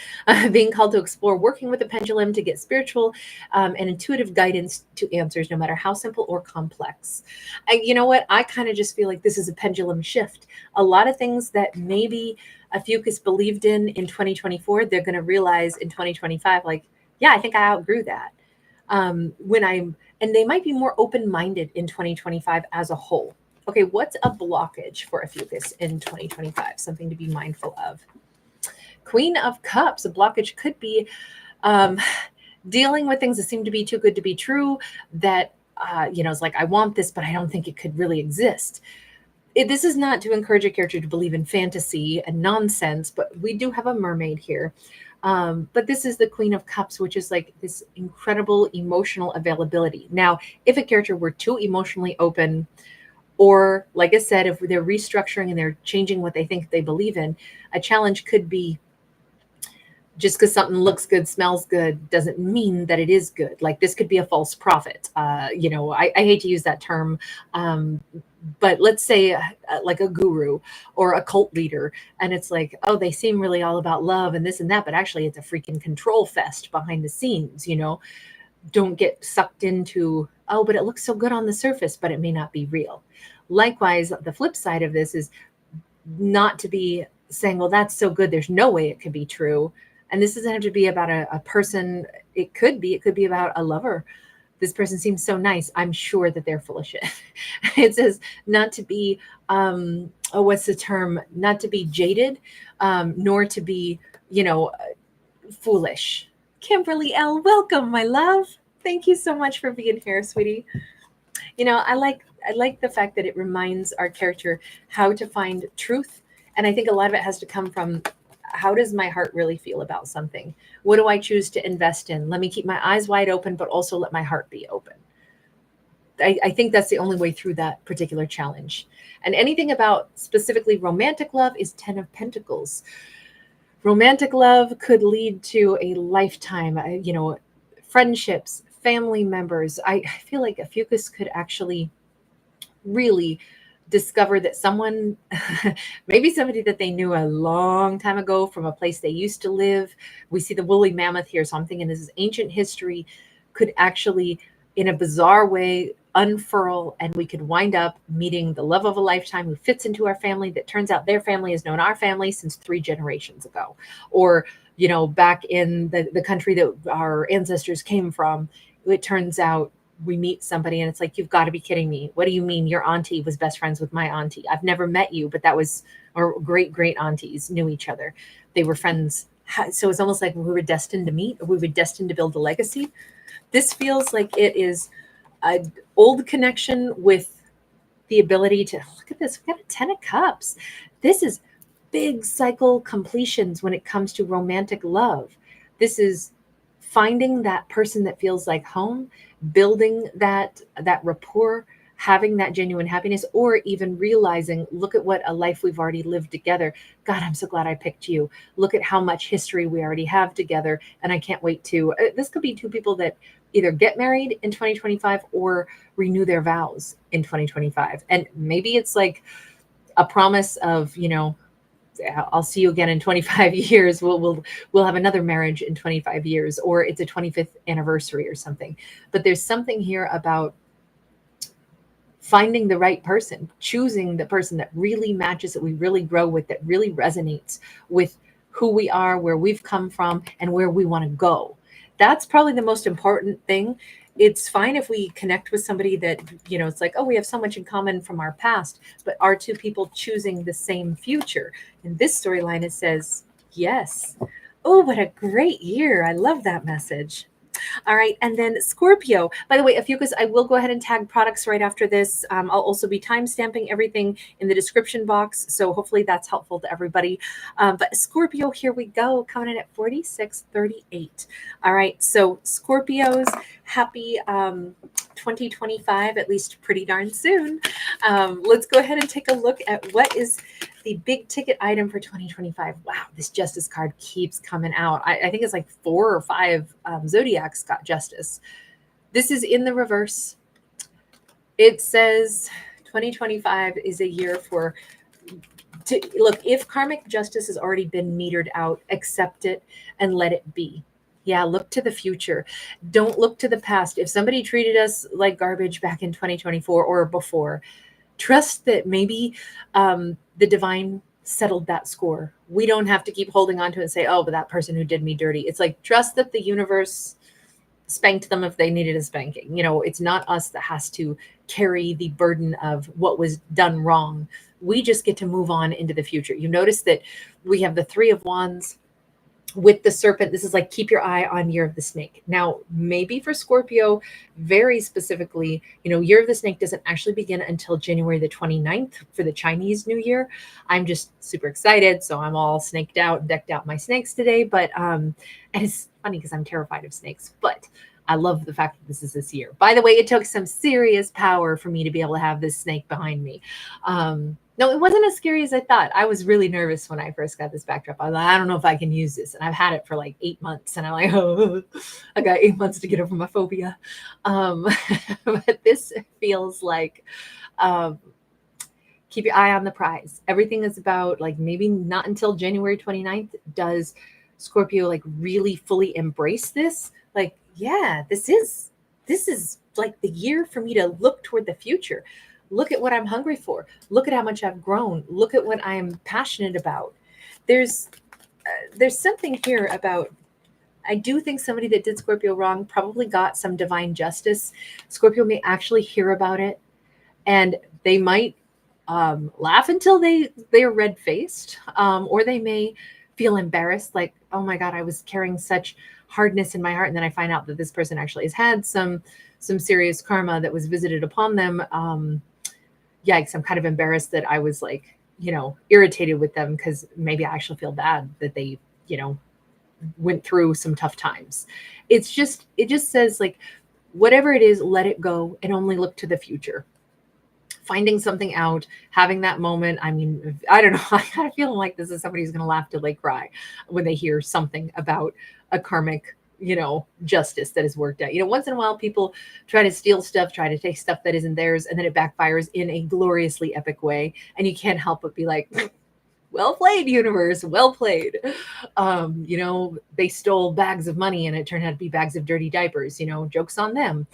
being called to explore working with the pendulum to get spiritual and intuitive guidance to answers, no matter how simple or complex. You know what? I kind of just feel like this is a pendulum shift. A lot of things that maybe Ophiuchus believed in 2024, they're going to realize in 2025, like, yeah, I think I outgrew that. And they might be more open-minded in 2025 as a whole. Okay, what's a blockage for Ophiuchus in 2025? Something to be mindful of. Queen of Cups, a blockage could be dealing with things that seem to be too good to be true, that, it's like, I want this, but I don't think it could really exist. This is not to encourage a character to believe in fantasy and nonsense, but we do have a mermaid here. But this is the Queen of Cups, which is like this incredible emotional availability. Now, if a character were too emotionally open, or like I said, if they're restructuring and they're changing what they think they believe in, a challenge could be, just because something looks good, smells good, doesn't mean that it is good. Like this could be a false prophet. I hate to use that term, but let's say like a guru or a cult leader, and it's like, oh, they seem really all about love and this and that, but actually it's a freaking control fest behind the scenes. Don't get sucked into, oh, but it looks so good on the surface, but it may not be real. Likewise, the flip side of this is not to be saying, well, that's so good, there's no way it could be true. And this doesn't have to be about a person. It could be about a lover. This person seems so nice, I'm sure that they're full of shit. It says not to be, what's the term? Not to be jaded, nor to be, foolish. Kimberly L., welcome, my love. Thank you so much for being here, sweetie. I like the fact that it reminds our character how to find truth. And I think a lot of it has to come from, how does my heart really feel about something? What do I choose to invest in? Let me keep my eyes wide open, but also let my heart be open. I think that's the only way through that particular challenge. And anything about specifically romantic love is 10 of Pentacles. Romantic love could lead to a lifetime, friendships, family members. I feel like Ophiuchus could actually really discover that someone, maybe somebody that they knew a long time ago from a place they used to live. We see the woolly mammoth here, so I'm thinking this is ancient history, could actually, in a bizarre way, unfurl and we could wind up meeting the love of a lifetime who fits into our family, that turns out their family has known our family since 3 generations ago. Or, back in the country that our ancestors came from, it turns out we meet somebody and it's like, you've got to be kidding me. What do you mean your auntie was best friends with my auntie? I've never met you, but that was, our great great aunties knew each other. They were friends. So it's almost like we were destined to meet, or we were destined to build a legacy. This feels like it is an old connection with the ability to look at this. We've got a 10 of Cups. This is big cycle completions when it comes to romantic love. This is finding that person that feels like home, building that rapport, having that genuine happiness, or even realizing, look at what a life we've already lived together. God, I'm so glad I picked you. Look at how much history we already have together. And I can't wait to, this could be two people that either get married in 2025 or renew their vows in 2025. And maybe it's like a promise of, I'll see you again in 25 years. We'll have another marriage in 25 years, or it's a 25th anniversary or something. But there's something here about finding the right person, choosing the person that really matches, that we really grow with, that really resonates with who we are, where we've come from, and where we want to go. That's probably the most important thing. It's fine if we connect with somebody that, it's like, oh, we have so much in common from our past, but are two people choosing the same future? In this storyline, it says, yes. Oh, what a great year. I love that message. All right. And then Scorpio. By the way, Ophiuchus, I will go ahead and tag products right after this. I'll also be timestamping everything in the description box. So hopefully that's helpful to everybody. But Scorpio, here we go, coming in at 4638. All right. So Scorpios, happy 2025, at least pretty darn soon. Let's go ahead and take a look at what is the big ticket item for 2025. Wow, this Justice card keeps coming out. I think it's like 4 or 5 Zodiacs got Justice. This is in the reverse. It says 2025 is a year look, if karmic justice has already been metered out, accept it and let it be. Yeah, look to the future. Don't look to the past. If somebody treated us like garbage back in 2024 or before, trust that maybe the divine settled that score. We don't have to keep holding on to it and say, oh, but that person who did me dirty. It's like, trust that the universe spanked them if they needed a spanking. It's not us that has to carry the burden of what was done wrong. We just get to move on into the future. You notice that we have the 3 of Wands with the serpent. This is like, keep your eye on Year of the Snake. Now, maybe for Scorpio, very specifically, Year of the Snake doesn't actually begin until January the 29th for the Chinese New Year. I'm just super excited. So I'm all snaked out and decked out my snakes today. But, and it's funny because I'm terrified of snakes, but I love the fact that this is this year. By the way, it took some serious power for me to be able to have this snake behind me. No, it wasn't as scary as I thought. I was really nervous when I first got this backdrop. I was like, I don't know if I can use this. And I've had it for like 8 months. And I'm like, oh, I got 8 months to get over my phobia. But this feels like, keep your eye on the prize. Everything is about, like, maybe not until January 29th does Scorpio like really fully embrace this. Like, yeah, this is like the year for me to look toward the future. Look at what I'm hungry for. Look at how much I've grown. Look at what I'm passionate about. There's something here about, I do think somebody that did Scorpio wrong probably got some divine justice. Scorpio may actually hear about it, and they might laugh until they're red-faced, or they may feel embarrassed, like, oh my God, I was carrying such hardness in my heart, and then I find out that this person actually has had some serious karma that was visited upon them. Yikes, I'm kind of embarrassed that I was like, irritated with them, because maybe I actually feel bad that they, went through some tough times. It just says, like, whatever it is, let it go and only look to the future. Finding something out, having that moment. I mean, I don't know. I kind of feel like this is somebody who's going to laugh till they cry when they hear something about a karmic, justice that has worked out. Once in a while, people try to steal stuff, try to take stuff that isn't theirs, and then it backfires in a gloriously epic way. And you can't help but be like, well played, universe, well played. They stole bags of money and it turned out to be bags of dirty diapers, joke's on them.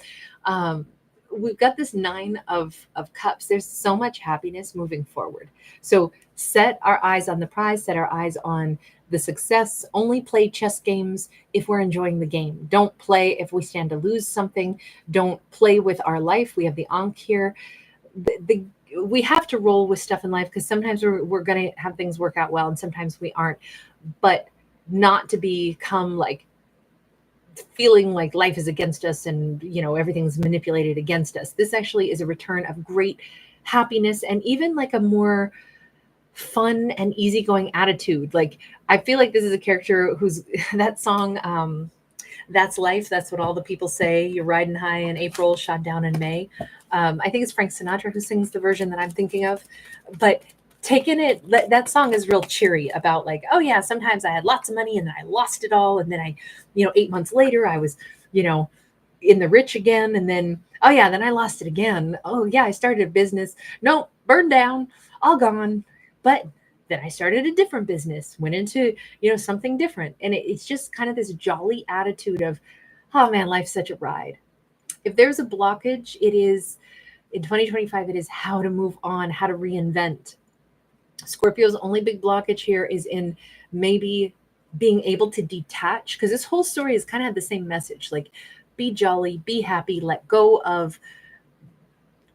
we've got this nine of cups. There's so much happiness moving forward. So set our eyes on the prize, set our eyes on the success. Only play chess games if we're enjoying the game. Don't play if we stand to lose something. Don't play with our life. We have the Ankh here. We have to roll with stuff in life because sometimes we're going to have things work out well and sometimes we aren't. But not to become like feeling like life is against us and everything's manipulated against us. This actually is a return of great happiness and even like a more fun and easygoing attitude. Like I feel like this is a character who's that song, That's Life, that's what all the people say, you're riding high in April, shot down in May. I think it's Frank Sinatra who sings the version that I'm thinking of, but taking it, that song is real cheery about like, oh yeah, sometimes I had lots of money and then I lost it all, and then I 8 months later I was in the rich again, and then oh yeah, then I lost it again. Oh yeah, I started a business, no, burned down, all gone. But then I started a different business, went into something different, and it's just kind of this jolly attitude of, oh man, life's such a ride. If there's a blockage, it is in 2025, it is how to move on, how to reinvent. Scorpio's only big blockage here is in maybe being able to detach, because this whole story has kind of had the same message, like be jolly, be happy, let go of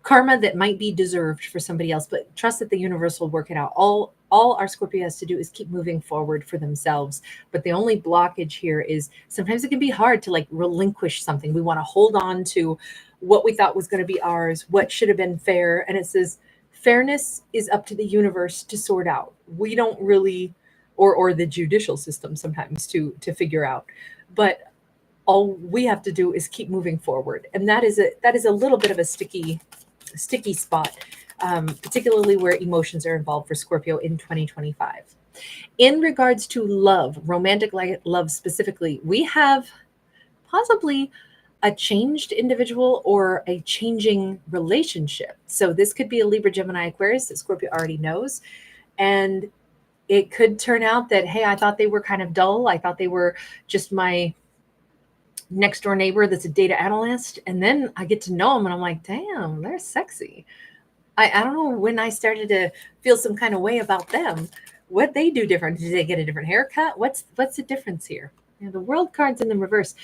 karma that might be deserved for somebody else, but trust that the universe will work it out. All our Scorpio has to do is keep moving forward for themselves. But the only blockage here is sometimes it can be hard to like relinquish something. We want to hold on to what we thought was going to be ours, what should have been fair. And it says fairness is up to the universe to sort out. We don't really, or the judicial system sometimes to figure out. But all we have to do is keep moving forward. And that is a little bit of a sticky spot, particularly where emotions are involved for Scorpio in 2025. In regards to love, romantic love specifically, we have possibly a changed individual or a changing relationship. So this could be a Libra, Gemini, Aquarius that Scorpio already knows. And it could turn out that, hey, I thought they were kind of dull. I thought they were just my next door neighbor that's a data analyst. And then I get to know them and I'm like, damn, they're sexy. I don't know when I started to feel some kind of way about them. What they do different? Did they get a different haircut? What's the difference here? The world card's in the reverse.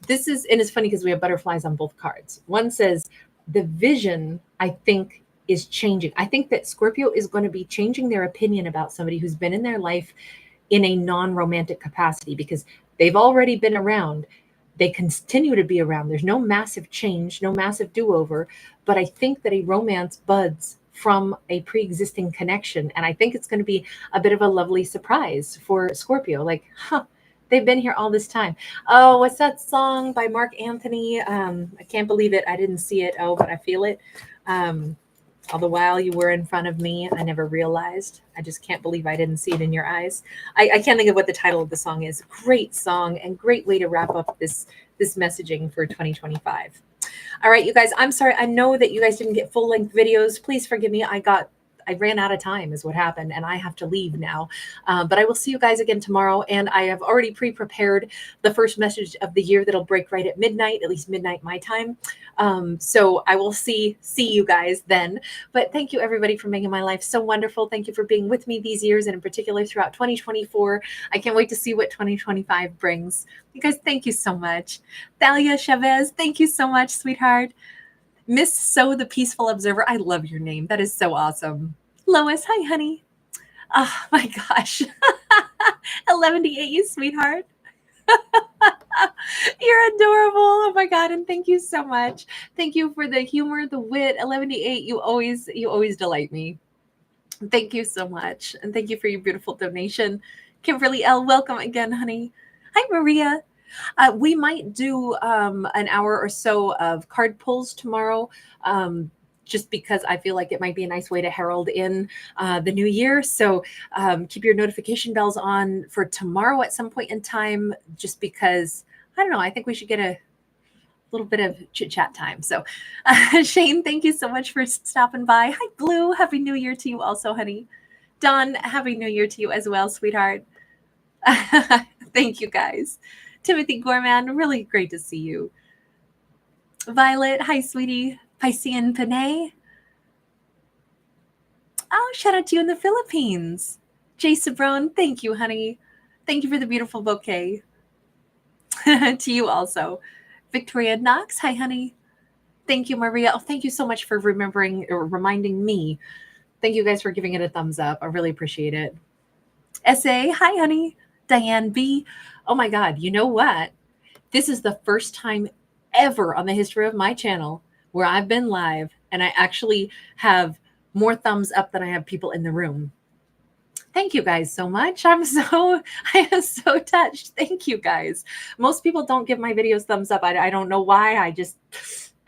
This is, and it's funny because we have butterflies on both cards. One says the vision, I think, is changing. I think that Scorpio is going to be changing their opinion about somebody who's been in their life in a non-romantic capacity because they've already been around. They continue to be around. There's no massive change, no massive do-over, but I think that a romance buds from a pre-existing connection. And I think it's going to be a bit of a lovely surprise for Scorpio. Like, they've been here all this time. Oh, what's that song by Mark Anthony? I can't believe it. I didn't see it. Oh, but I feel it. All the while you were in front of me, I never realized. I just can't believe I didn't see it in your eyes. I can't think of what the title of the song is. Great song and great way to wrap up this messaging for 2025. All right, you guys, I'm sorry. I know that you guys didn't get full length videos. Please forgive me. I ran out of time is what happened, and I have to leave now. But I will see you guys again tomorrow, and I have already pre-prepared the first message of the year that'll break right at midnight, at least midnight my time. So I will see you guys then. But thank you, everybody, for making my life so wonderful. Thank you for being with me these years, and in particular throughout 2024. I can't wait to see what 2025 brings. You guys, thank you so much. Thalia Chavez, thank you so much, sweetheart. Miss So the Peaceful Observer. I love your name. That is so awesome. Lois, hi, honey. Oh my gosh. 11 to 8, you sweetheart. You're adorable. Oh my God. And thank you so much. Thank you for the humor, the wit. 11 to 8, you always delight me. Thank you so much. And thank you for your beautiful donation. Kimberly L., welcome again, honey. Hi, Maria. We might do an hour or so of card pulls tomorrow, just because I feel like it might be a nice way to herald in the new year. So keep your notification bells on for tomorrow at some point in time, just because, I don't know, I think we should get a little bit of chit chat time. So Shane, thank you so much for stopping by. Hi, Blue. Happy New Year to you also, honey. Don, Happy New Year to you as well, sweetheart. Thank you, guys. Timothy Gorman, really great to see you. Violet, hi, sweetie. Piscean Panay. Oh, shout out to you in the Philippines. Jay Sabron, thank you, honey. Thank you for the beautiful bouquet. To you also. Victoria Knox, hi, honey. Thank you, Maria. Oh, thank you so much for remembering or reminding me. Thank you guys for giving it a thumbs up. I really appreciate it. SA, hi, honey. Diane B. Oh my God, you know what? This is the first time ever on the history of my channel where I've been live and I actually have more thumbs up than I have people in the room. Thank you guys so much. I am so touched. Thank you guys. Most people don't give my videos thumbs up. I don't know why.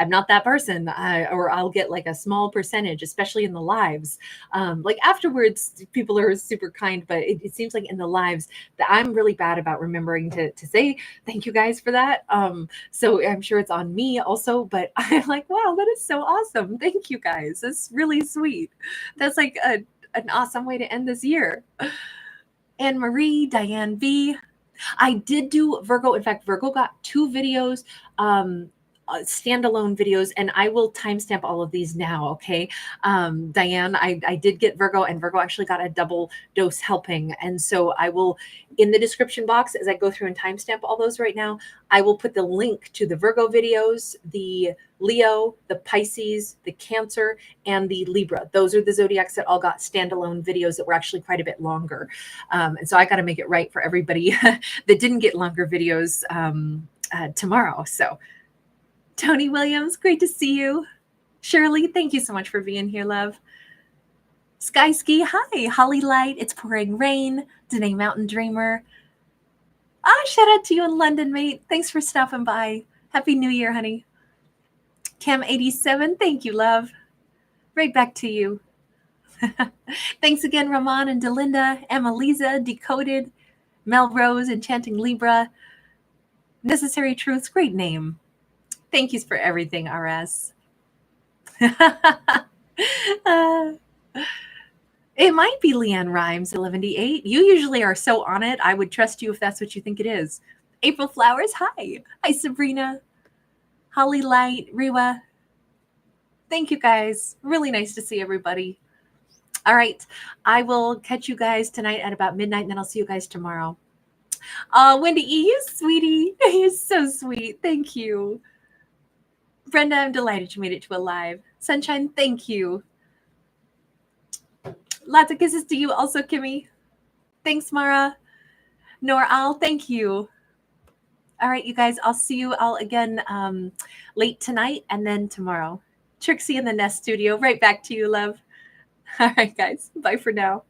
I'm not that person. Or I'll get like a small percentage, especially in the lives. Like afterwards, people are super kind, but it seems like in the lives that I'm really bad about remembering to say thank you guys for that. So I'm sure it's on me also, but I'm like, wow, that is so awesome. Thank you guys. That's really sweet. That's like an awesome way to end this year. Anne Marie, Diane B. I did do Virgo. In fact, Virgo got 2 videos, standalone videos, and I will timestamp all of these now. Okay. Diane, I did get Virgo, and Virgo actually got a double dose helping. And so I will, in the description box, as I go through and timestamp all those right now, I will put the link to the Virgo videos, the Leo, the Pisces, the Cancer, and the Libra. Those are the zodiacs that all got standalone videos that were actually quite a bit longer. And so I got to make it right for everybody that didn't get longer videos tomorrow. So Tony Williams, great to see you. Shirley, thank you so much for being here, love. Sky Ski, hi. Holly Light, it's pouring rain. Danae Mountain Dreamer. Shout out to you in London, mate. Thanks for stopping by. Happy New Year, honey. Cam 87, thank you, love. Right back to you. Thanks again, Ramon and Delinda, Emma-Lisa, Decoded, Melrose, Enchanting Libra, Necessary Truths, great name. Thank yous for everything, RS. It might be Leanne Rhymes, 11:8. You usually are so on it. I would trust you if that's what you think it is. April Flowers, hi. Hi, Sabrina. Holly Light, Riwa. Thank you, guys. Really nice to see everybody. All right. I will catch you guys tonight at about midnight, and then I'll see you guys tomorrow. Wendy E., you sweetie. You're so sweet. Thank you. Brenda, I'm delighted you made it to a live. Sunshine, thank you. Lots of kisses to you also, Kimmy. Thanks, Mara. Nor Al, thank you. All right, you guys, I'll see you all again late tonight and then tomorrow. Trixie in the Nest Studio, right back to you, love. All right, guys, bye for now.